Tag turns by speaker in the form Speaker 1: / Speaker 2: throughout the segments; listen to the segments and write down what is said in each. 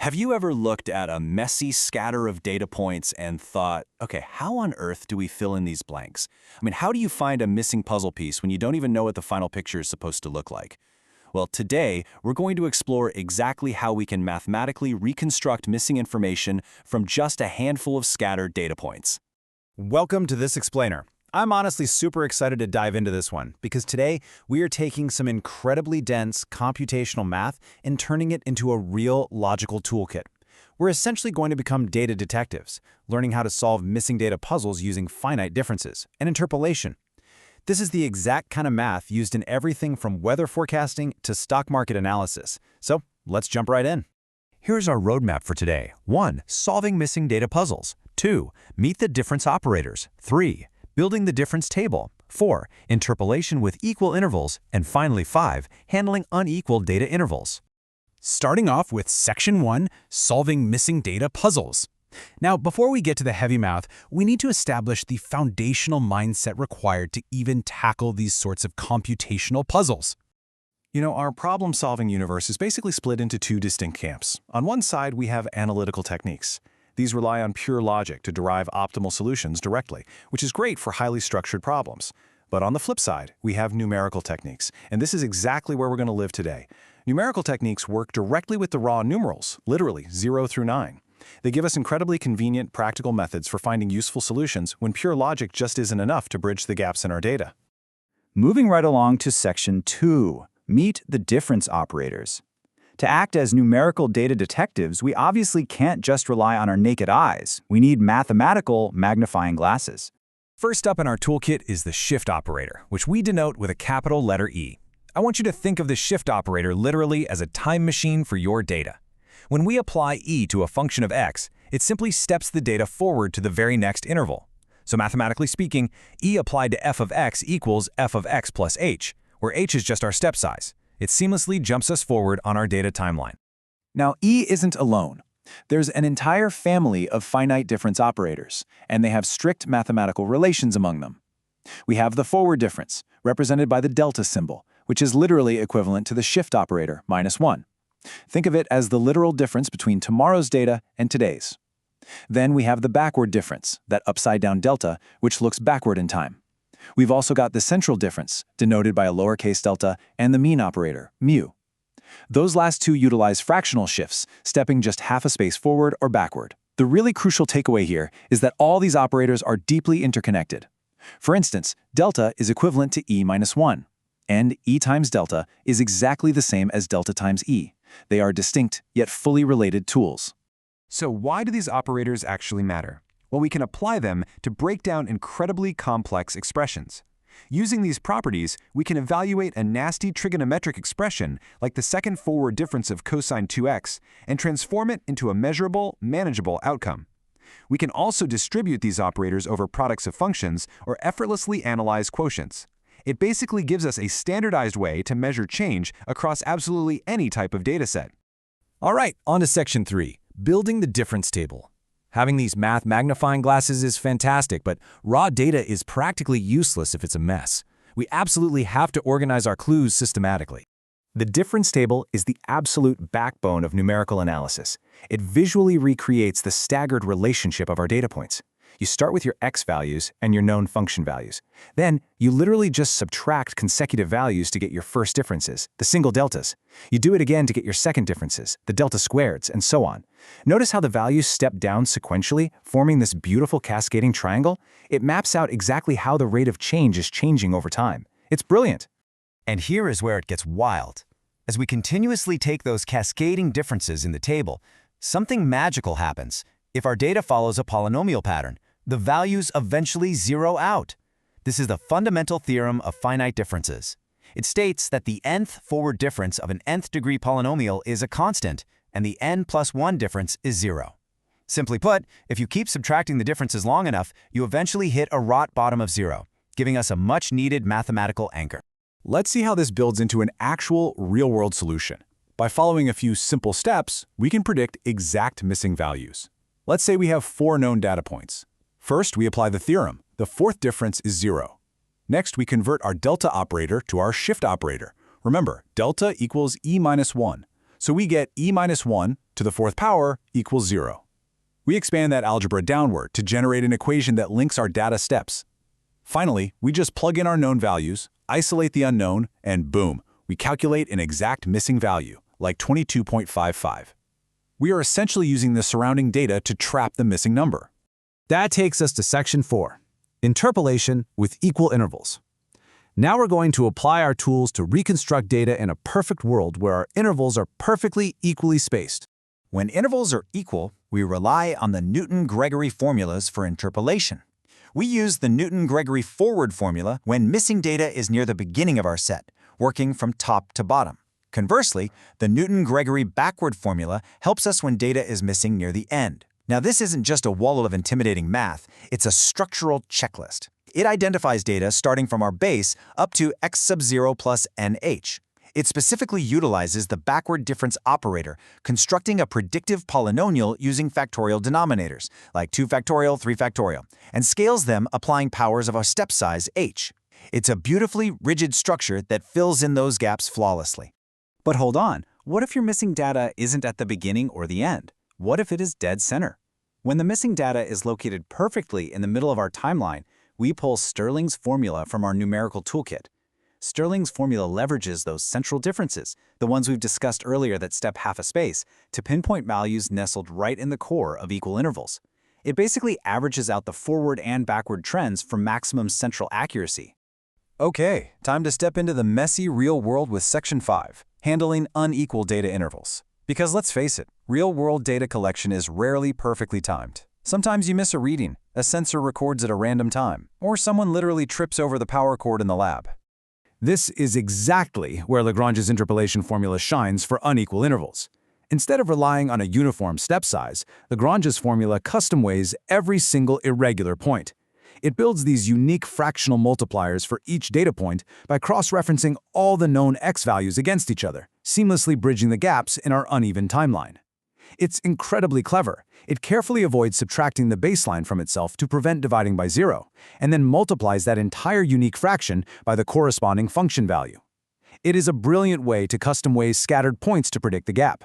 Speaker 1: Have you ever looked at a messy scatter of data points and thought, okay, how on earth do we fill in these blanks? I mean, how do you find a missing puzzle piece when you don't even know what the final picture is supposed to look like? Well, today, we're going to explore exactly how we can mathematically reconstruct missing information from just a handful of scattered data points.
Speaker 2: Welcome to This Explainer. I'm honestly super excited to dive into this one because today we are taking some incredibly dense computational math and turning it into a real logical toolkit. We're essentially going to become data detectives, learning how to solve missing data puzzles using finite differences and interpolation. This is the exact kind of math used in everything from weather forecasting to stock market analysis. So let's jump right in.
Speaker 3: Here's our roadmap for today. 1. Solving missing data puzzles. 2. Meet the difference operators. 3. Building the difference table. 4. Interpolation with equal intervals. And finally 5. Handling unequal data intervals.
Speaker 4: Starting off with Section 1, Solving Missing Data Puzzles. Now, before we get to the heavy math, we need to establish the foundational mindset required to even tackle these sorts of computational puzzles.
Speaker 1: You know, our problem-solving universe is basically split into two distinct camps. On one side, we have analytical techniques. These rely on pure logic to derive optimal solutions directly, which is great for highly structured problems. But on the flip side, we have numerical techniques, and this is exactly where we're going to live today. Numerical techniques work directly with the raw numerals, literally 0 through 9. They give us incredibly convenient, practical methods for finding useful solutions when pure logic just isn't enough to bridge the gaps in our data.
Speaker 5: Moving right along to Section 2, Meet the difference operators. To act as numerical data detectives, we obviously can't just rely on our naked eyes. We need mathematical magnifying glasses.
Speaker 3: First up in our toolkit is the shift operator, which we denote with a capital letter E. I want you to think of the shift operator literally as a time machine for your data. When we apply E to a function of x, it simply steps the data forward to the very next interval. So mathematically speaking, E applied to f of x equals f of x plus h, where h is just our step size. It seamlessly jumps us forward on our data timeline.
Speaker 1: Now, E isn't alone. There's an entire family of finite difference operators, and they have strict mathematical relations among them. We have the forward difference, represented by the delta symbol, which is literally equivalent to the shift operator, -1. Think of it as the literal difference between tomorrow's data and today's. Then we have the backward difference, that upside-down delta, which looks backward in time. We've also got the central difference, denoted by a lowercase delta, and the mean operator, mu. Those last two utilize fractional shifts, stepping just half a space forward or backward. The really crucial takeaway here is that all these operators are deeply interconnected. For instance, delta is equivalent to E minus 1, and E times delta is exactly the same as delta times E. They are distinct, yet fully related tools.
Speaker 3: So why do these operators actually matter? Well, we can apply them to break down incredibly complex expressions. Using these properties, we can evaluate a nasty trigonometric expression like the second forward difference of cosine 2x and transform it into a measurable, manageable outcome. We can also distribute these operators over products of functions or effortlessly analyze quotients. It basically gives us a standardized way to measure change across absolutely any type of dataset.
Speaker 4: All right, on to Section 3, Building the difference table. Having these math magnifying glasses is fantastic, but raw data is practically useless if it's a mess. We absolutely have to organize our clues systematically.
Speaker 5: The difference table is the absolute backbone of numerical analysis. It visually recreates the staggered relationship of our data points. You start with your x values and your known function values. Then, you literally just subtract consecutive values to get your first differences, the single deltas. You do it again to get your second differences, the delta squareds, and so on. Notice how the values step down sequentially, forming this beautiful cascading triangle? It maps out exactly how the rate of change is changing over time. It's brilliant.
Speaker 6: And here is where it gets wild. As we continuously take those cascading differences in the table, something magical happens. If our data follows a polynomial pattern, the values eventually zero out. This is the fundamental theorem of finite differences. It states that the nth forward difference of an nth degree polynomial is a constant, and the n plus 1 difference is 0. Simply put, if you keep subtracting the differences long enough, you eventually hit a rot bottom of 0, giving us a much-needed mathematical anchor.
Speaker 4: Let's see how this builds into an actual real-world solution. By following a few simple steps, we can predict exact missing values. Let's say we have 4 known data points. First, we apply the theorem. The fourth difference is 0. Next, we convert our delta operator to our shift operator. Remember, delta equals E minus 1. So we get E minus 1 to the fourth power equals 0. We expand that algebra downward to generate an equation that links our data steps. Finally, we just plug in our known values, isolate the unknown, and boom, we calculate an exact missing value, like 22.55. We are essentially using the surrounding data to trap the missing number.
Speaker 5: That takes us to Section 4, Interpolation with equal intervals. Now we're going to apply our tools to reconstruct data in a perfect world where our intervals are perfectly equally spaced.
Speaker 6: When intervals are equal, we rely on the Newton-Gregory formulas for interpolation. We use the Newton-Gregory forward formula when missing data is near the beginning of our set, working from top to bottom. Conversely, the Newton-Gregory backward formula helps us when data is missing near the end. Now, this isn't just a wall of intimidating math, it's a structural checklist. It identifies data starting from our base up to x sub 0 plus nh. It specifically utilizes the backward difference operator, constructing a predictive polynomial using factorial denominators, like 2 factorial, 3 factorial, and scales them applying powers of a step size h. It's a beautifully rigid structure that fills in those gaps flawlessly.
Speaker 5: But hold on, what if your missing data isn't at the beginning or the end? What if it is dead center? When the missing data is located perfectly in the middle of our timeline, we pull Stirling's formula from our numerical toolkit. Stirling's formula leverages those central differences, the ones we've discussed earlier that step half a space, to pinpoint values nestled right in the core of equal intervals. It basically averages out the forward and backward trends for maximum central accuracy.
Speaker 3: Okay, time to step into the messy real world with Section 5, handling unequal data intervals. Because let's face it, real-world data collection is rarely perfectly timed. Sometimes you miss a reading, a sensor records at a random time, or someone literally trips over the power cord in the lab.
Speaker 4: This is exactly where Lagrange's interpolation formula shines for unequal intervals. Instead of relying on a uniform step size, Lagrange's formula custom weighs every single irregular point. It builds these unique fractional multipliers for each data point by cross-referencing all the known x values against each other, seamlessly bridging the gaps in our uneven timeline. It's incredibly clever. It carefully avoids subtracting the baseline from itself to prevent dividing by 0, and then multiplies that entire unique fraction by the corresponding function value. It is a brilliant way to custom weigh scattered points to predict the gap.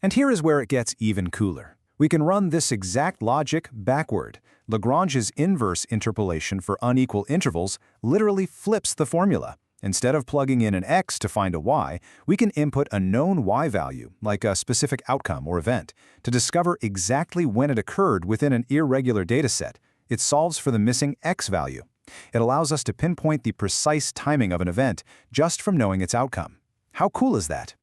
Speaker 3: And here is where it gets even cooler. We can run this exact logic backward. Lagrange's inverse interpolation for unequal intervals literally flips the formula. Instead of plugging in an x to find a y, we can input a known y value, like a specific outcome or event, to discover exactly when it occurred within an irregular dataset. It solves for the missing x value. It allows us to pinpoint the precise timing of an event just from knowing its outcome. How cool is that?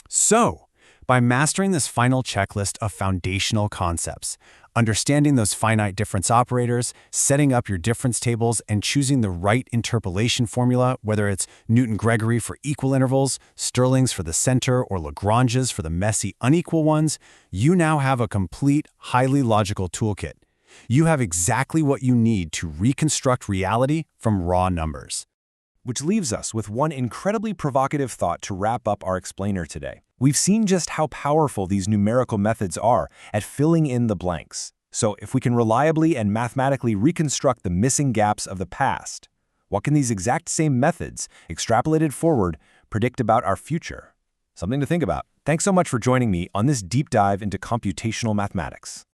Speaker 2: So, by mastering this final checklist of foundational concepts, understanding those finite difference operators, setting up your difference tables, and choosing the right interpolation formula, whether it's Newton-Gregory for equal intervals, Stirling's for the center, or Lagrange's for the messy unequal ones, you now have a complete, highly logical toolkit. You have exactly what you need to reconstruct reality from raw numbers.
Speaker 3: Which leaves us with one incredibly provocative thought to wrap up our explainer today. We've seen just how powerful these numerical methods are at filling in the blanks. So if we can reliably and mathematically reconstruct the missing gaps of the past, what can these exact same methods, extrapolated forward, predict about our future? Something to think about. Thanks so much for joining me on this deep dive into computational mathematics.